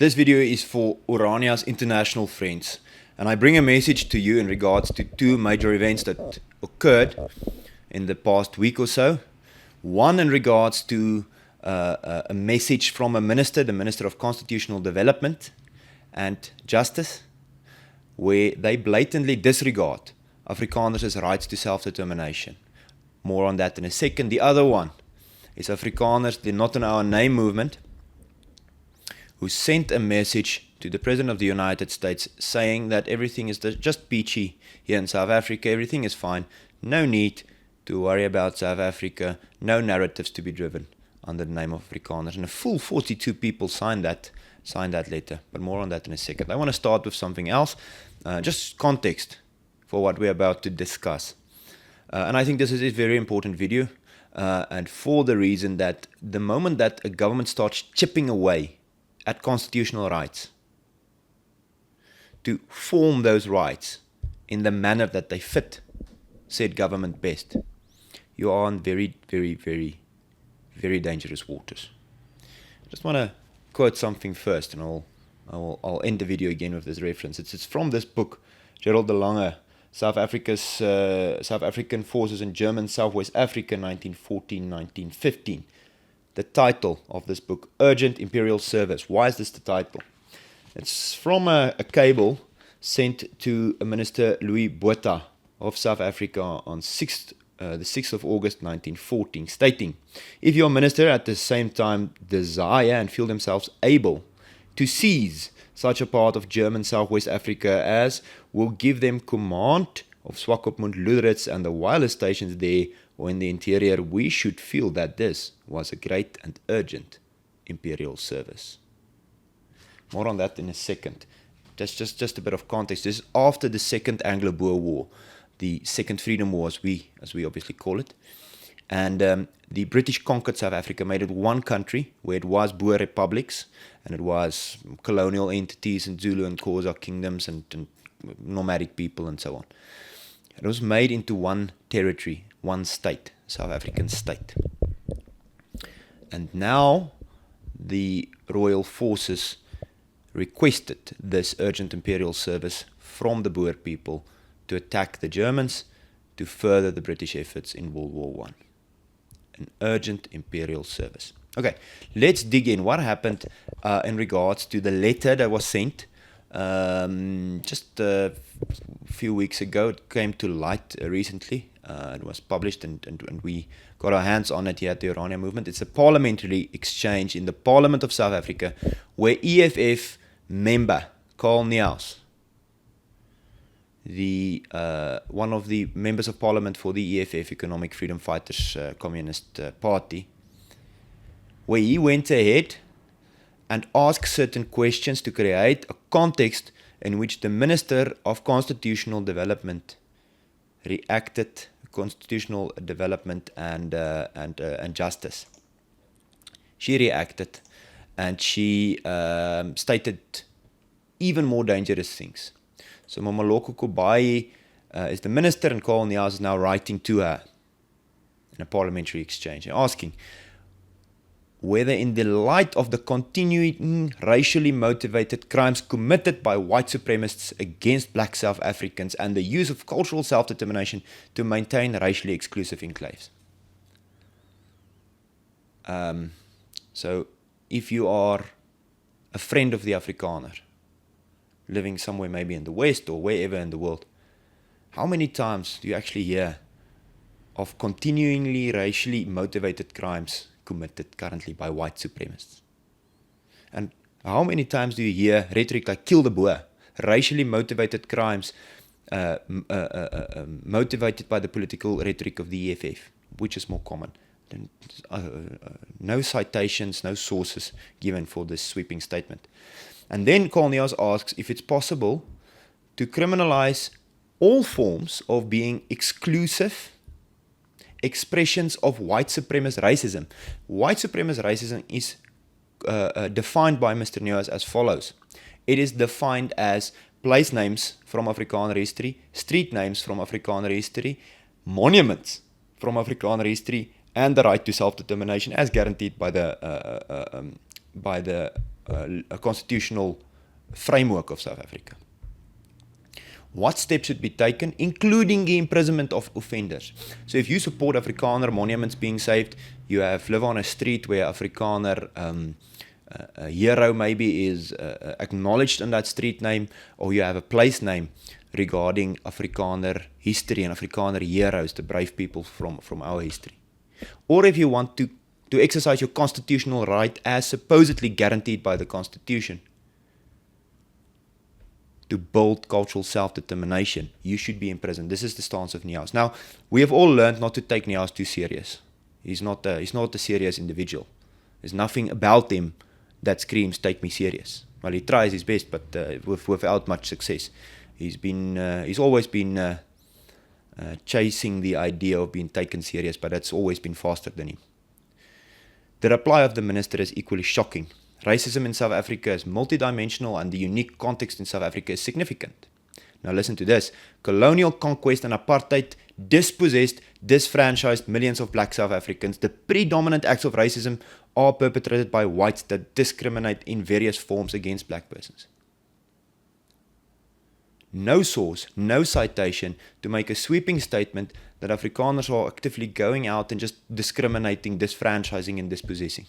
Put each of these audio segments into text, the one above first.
This video is for Orania's international friends, and I bring a message to you in regards to two major events that occurred in the past week or so. One in regards to a message from a minister, the Minister of Constitutional Development and Justice, where they blatantly disregard Afrikaners' rights to self-determination. More on that in a second. The other one is Afrikaners, the Not in Our Name movement, who sent a message to the President of the United States saying that everything is just peachy here in South Africa, everything is fine, no need to worry about South Africa, no narratives to be driven under the name of Afrikaners. And a full 42 people signed that letter, but more on that in a second. I want to start with something else, just context for what we're about to discuss. And I think this is a very important video, and for the reason that the moment that a government starts chipping away at constitutional rights to form those rights in the manner that they fit said government best, you are on very, very, very, very dangerous waters. I just want to quote something first, and I'll end the video again with this reference. It's from this book, Gerald de Lange, South African Forces in German Southwest Africa, 1914-1915. The title of this book, Urgent Imperial Service. Why is this the title? It's from a cable sent to Minister Louis Botha of South Africa on the 6th of August 1914, stating, if your minister at the same time desire and feel themselves able to seize such a part of German Southwest Africa as will give them command of Swakopmund, Lüderitz and the wireless stations there or in the interior, we should feel that this was a great and urgent imperial service. More on that in a second. Just a bit of context. This is after the Second Anglo-Boer War, the Second Freedom War, as we obviously call it. And the British conquered South Africa, made it one country where it was Boer republics, and it was colonial entities and Zulu and Xhosa kingdoms and nomadic people and so on. It was made into one territory, one state, South African state. And now the royal forces requested this urgent imperial service from the Boer people to attack the Germans to further the British efforts in World War I. An urgent imperial service. Okay, let's dig in. What happened in regards to the letter that was sent just a few weeks ago? It came to light recently. It was published and we got our hands on it here at the Orania movement. It's a parliamentary exchange in the Parliament of South Africa where EFF member Carl Niehaus, one of the members of parliament for the EFF, Economic Freedom Fighters Communist Party, where he went ahead and asked certain questions to create a context in which the Minister of Constitutional Development reacted, Constitutional Development and Justice. She reacted and she stated even more dangerous things. So Mamaloko Kobai is the minister, and Carl Niehaus is now writing to her in a parliamentary exchange, asking whether in the light of the continuing racially motivated crimes committed by white supremacists against black South Africans and the use of cultural self-determination to maintain racially exclusive enclaves. So if you are a friend of the Afrikaner, living somewhere maybe in the West or wherever in the world, how many times do you actually hear of continuingly racially motivated crimes committed currently by white supremacists? And how many times do you hear rhetoric like kill the Boer, racially motivated crimes motivated by the political rhetoric of the EFF, which is more common? No citations, no sources given for this sweeping statement. And then Carl Niehaus asks if it's possible to criminalize all forms of being exclusive expressions of white supremacist racism. White supremacist racism is defined by Mr. Niehaus as follows. It is defined as place names from Afrikaner history, street names from Afrikaner history, monuments from Afrikaner history, and the right to self-determination as guaranteed by the constitutional framework of South Africa. What steps should be taken, including the imprisonment of offenders? So if you support Afrikaner monuments being saved, you live on a street where Afrikaner a hero maybe is acknowledged in that street name, or you have a place name regarding Afrikaner history and Afrikaner heroes, the brave people from our history. Or if you want to exercise your constitutional right as supposedly guaranteed by the Constitution, to build cultural self-determination, you should be imprisoned. This is the stance of Niehaus. Now, we have all learned not to take Niehaus too serious. He's not a serious individual. There's nothing about him that screams, take me serious. Well, he tries his best, but without much success. He's always been chasing the idea of being taken serious, but that's always been faster than him. The reply of the minister is equally shocking. Racism in South Africa is multidimensional and the unique context in South Africa is significant. Now listen to this. Colonial conquest and apartheid dispossessed, disfranchised millions of black South Africans. The predominant acts of racism are perpetrated by whites that discriminate in various forms against black persons. No source, no citation to make a sweeping statement that Afrikaners are actively going out and just discriminating, disfranchising and dispossessing.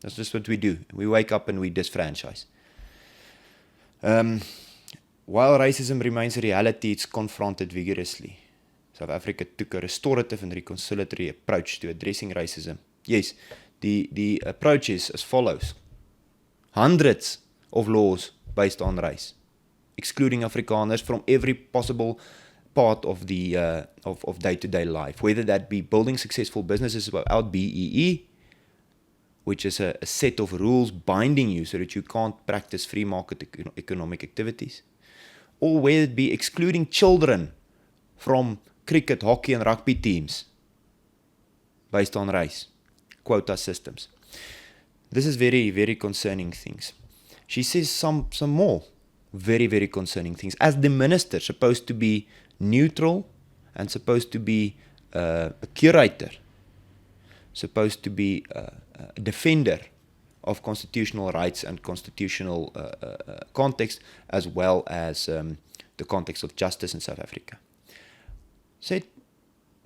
That's just what we do. We wake up and we disfranchise. While racism remains a reality, it's confronted vigorously. South Africa took a restorative and reconciliatory approach to addressing racism. Yes, the approach is as follows. Hundreds of laws based on race, excluding Afrikaners from every possible part of the of day-to-day life, whether that be building successful businesses without BEE, which is a set of rules binding you so that you can't practice free market economic activities, or whether it be excluding children from cricket, hockey and rugby teams based on race, quota systems. This is very, very concerning things. She says some more very, very concerning things. As the minister, supposed to be neutral and supposed to be a curator, supposed to be a defender of constitutional rights and constitutional context, as well as the context of justice in South Africa. Said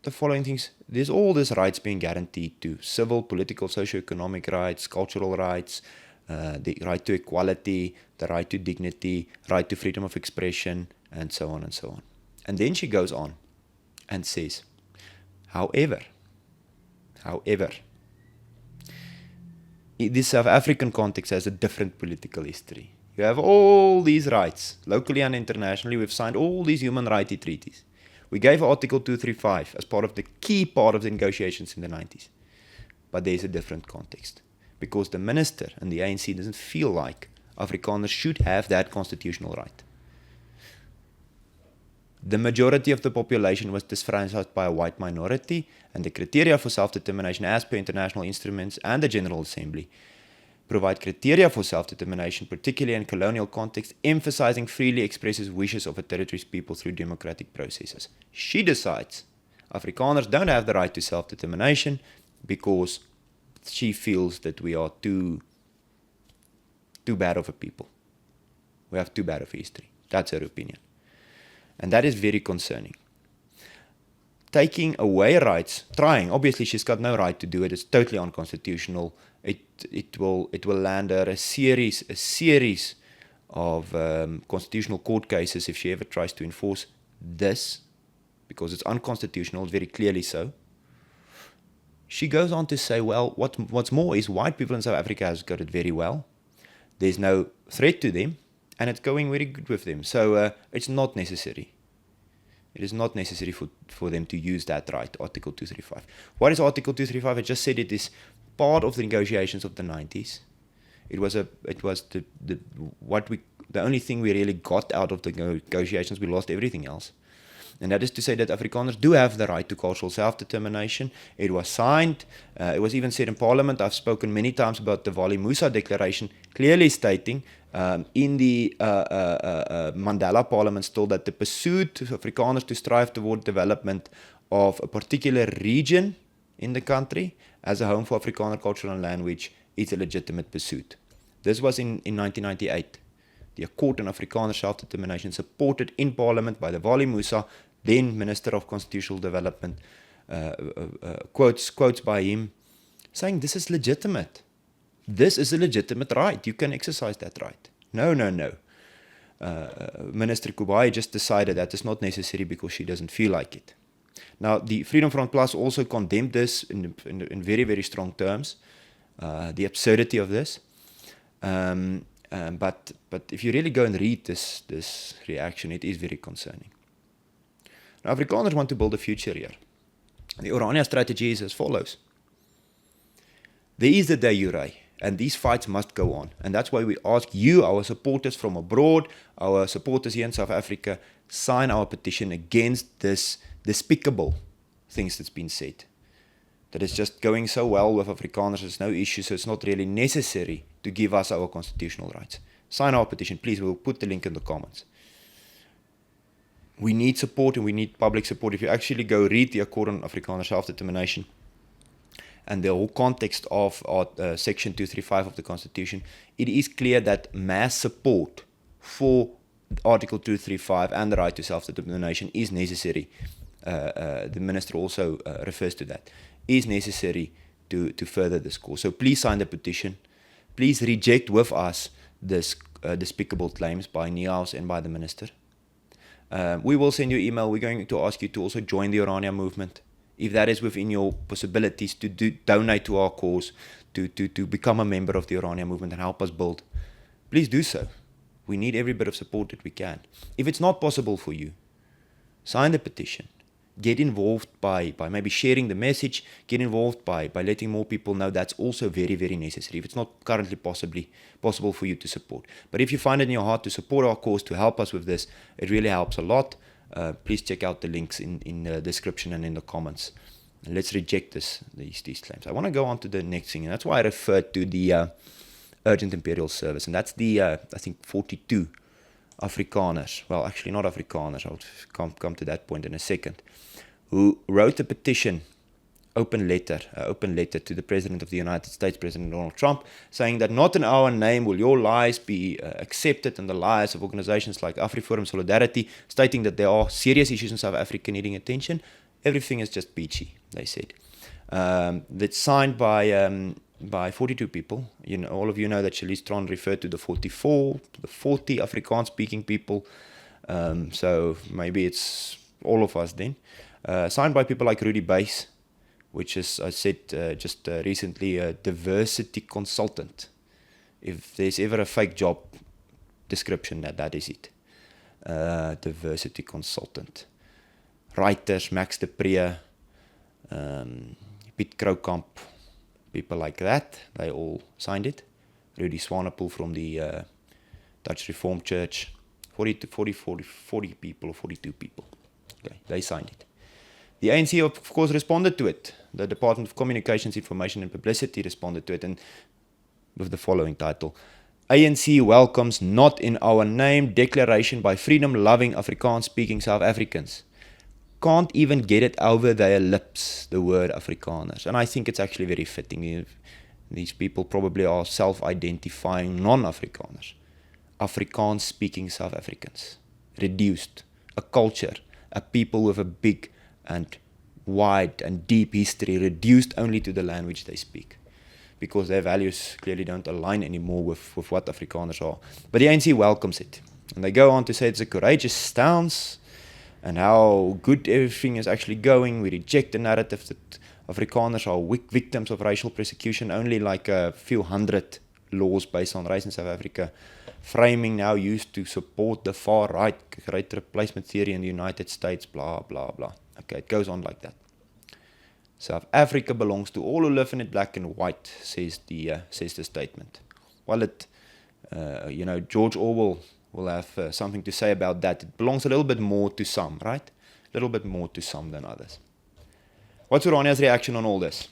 the following things. There's all these rights being guaranteed to civil, political, socio-economic rights, cultural rights, the right to equality, the right to dignity, right to freedom of expression, and so on and so on. And then she goes on and says, however, this South African context has a different political history. You have all these rights, locally and internationally. We've signed all these human rights treaties. We gave Article 235 as part of the key part of the negotiations in the 90s. But there's a different context. Because the minister and the ANC doesn't feel like Afrikaners should have that constitutional right. The majority of the population was disfranchised by a white minority, and the criteria for self-determination as per international instruments and the General Assembly provide criteria for self-determination, particularly in colonial context, emphasizing freely expresses wishes of a territory's people through democratic processes. She decides Afrikaners don't have the right to self-determination because she feels that we are too bad of a people. We have too bad of a history. That's her opinion. And that is very concerning. Taking away rights, obviously she's got no right to do it, it's totally unconstitutional. It will land her a series of constitutional court cases if she ever tries to enforce this, because it's unconstitutional, very clearly so. She goes on to say, well, what's more is white people in South Africa has got it very well. There's no threat to them, and it's going very good with them. So it's not necessary. It is not necessary for them to use that right, Article 235. What is Article 235? I just said it is part of the negotiations of the 90s. It was the only thing we really got out of the negotiations. We lost everything else. And that is to say that Afrikaners do have the right to cultural self-determination. It was signed. It was even said in Parliament. I've spoken many times about the Wali Musa Declaration, clearly stating in the Mandela Parliament still that the pursuit of Afrikaners to strive toward development of a particular region in the country as a home for Afrikaner culture and language is a legitimate pursuit. This was in 1998. The Accord on Afrikaner Self-Determination, supported in Parliament by the Wali Musa, then Minister of Constitutional Development, quotes by him, saying this is legitimate. This is a legitimate right. You can exercise that right. No. Minister Kubai just decided that it's not necessary because she doesn't feel like it. Now, the Freedom Front Plus also condemned this in very, very strong terms, the absurdity of this. But if you really go and read this reaction, it is very concerning. Now, Afrikaners want to build a future here. The Orania strategy is as follows. There is the de jure, and these fights must go on. And that's why we ask you, our supporters from abroad, our supporters here in South Africa, sign our petition against this despicable things that's been said. That it's just going so well with Afrikaners, there's no issue, so it's not really necessary to give us our constitutional rights. Sign our petition, please. We'll put the link in the comments. We need support and we need public support. If you actually go read the Accord on Afrikaner Self-Determination and the whole context of Section 235 of the Constitution, it is clear that mass support for Article 235 and the right to self-determination is necessary. The Minister also refers to that. Is necessary to further this cause. So please sign the petition. Please reject with us this despicable claims by Niehaus and by the Minister. We will send you an email. We're going to ask you to also join the Orania movement. If that is within your possibilities to donate to our cause, to become a member of the Orania movement and help us build, please do so. We need every bit of support that we can. If it's not possible for you, sign the petition. Get involved by maybe sharing the message. Get involved by letting more people know. That's also very, very necessary. If it's not currently possible for you to support. But if you find it in your heart to support our cause, to help us with this, it really helps a lot. Please check out the links in the description and in the comments. And let's reject these claims. I want to go on to the next thing, and that's why I referred to the Urgent Imperial Service, and that's the, I think, 42 Afrikaners. Well, actually not Afrikaners. I'll come to that point in a second. Who wrote a petition, open letter to the President of the United States, President Donald Trump, saying that not in our name will your lies be accepted and the lies of organizations like AfriForum Solidarity, stating that there are serious issues in South Africa needing attention. Everything is just peachy, they said. That's signed by 42 people. You know, all of you know that Charlize Tron referred to the 44, the 40 Afrikaans-speaking people. So maybe it's all of us then. Signed by people like Rudy Buys, which is, I said just recently, a diversity consultant. If there's ever a fake job description, that is it. Diversity consultant. Writers, Max de Pre, Piet Kroukamp, people like that, they all signed it. Rudy Swanepoel from the Dutch Reformed Church, 40 people or 42 people. Okay, they signed it. The ANC, of course, responded to it. The Department of Communications, Information and Publicity responded to it, and with the following title: ANC welcomes not in our name declaration by freedom-loving Afrikaans-speaking South Africans. Can't even get it over their lips, the word Afrikaners. And I think it's actually very fitting. These people probably are self-identifying non-Afrikaners. Afrikaans-speaking South Africans. Reduced. A culture. A people with a big and wide and deep history, reduced only to the language they speak, because their values clearly don't align anymore with what Afrikaners are. But the ANC welcomes it, and they go on to say it's a courageous stance and how good everything is actually going. We reject the narrative that Afrikaners are victims of racial persecution. Only like a few hundred laws based on race in South Africa, framing now used to support the far right, great replacement theory in the United States, blah blah blah. Okay, it goes on like that. South Africa belongs to all who live in it, black and white, says the statement. Well, George Orwell will have something to say about that. It belongs a little bit more to some, right? A little bit more to some than others. What's Orania's reaction on all this?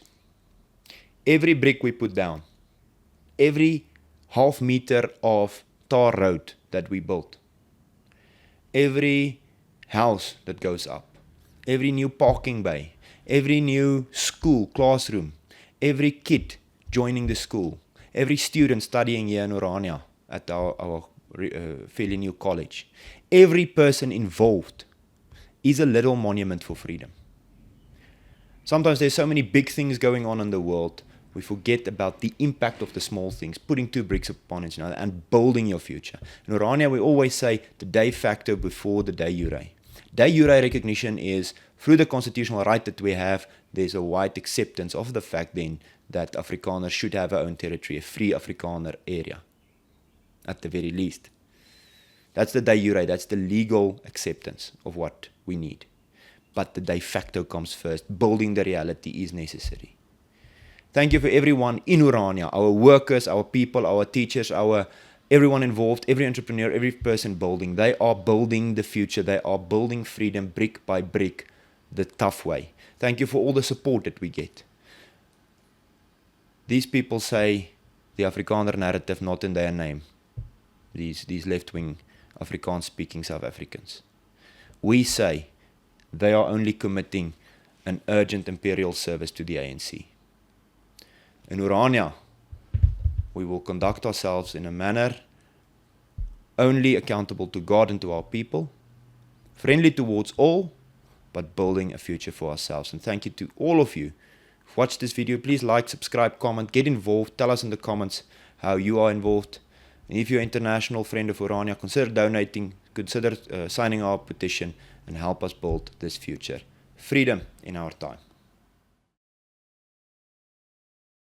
Every brick we put down, every half meter of tar road that we built, every house that goes up, every new parking bay, every new school classroom, every kid joining the school, every student studying here in Orania at our fairly new college, every person involved is a little monument for freedom. Sometimes there's so many big things going on in the world, we forget about the impact of the small things, putting two bricks upon each other and building your future. In Orania, we always say the de facto before the de jure. De jure recognition is, through the constitutional right that we have, there's a wide acceptance of the fact then that Afrikaners should have their own territory, a free Afrikaner area, at the very least. That's the de jure, that's the legal acceptance of what we need. But the de facto comes first. Building the reality is necessary. Thank you for everyone in Orania, our workers, our people, our teachers, everyone involved, every entrepreneur, every person building. They are building the future. They are building freedom brick by brick, the tough way. Thank you for all the support that we get. These people say the Afrikaner narrative not in their name. These left-wing Afrikaans-speaking South Africans. We say they are only committing an urgent imperial service to the ANC. In Orania, we will conduct ourselves in a manner only accountable to God and to our people, friendly towards all, but building a future for ourselves. And thank you to all of you who watched this video. Please like, subscribe, comment, get involved. Tell us in the comments how you are involved. And if you're an international friend of Orania, consider donating, consider signing our petition, and help us build this future. Freedom in our time.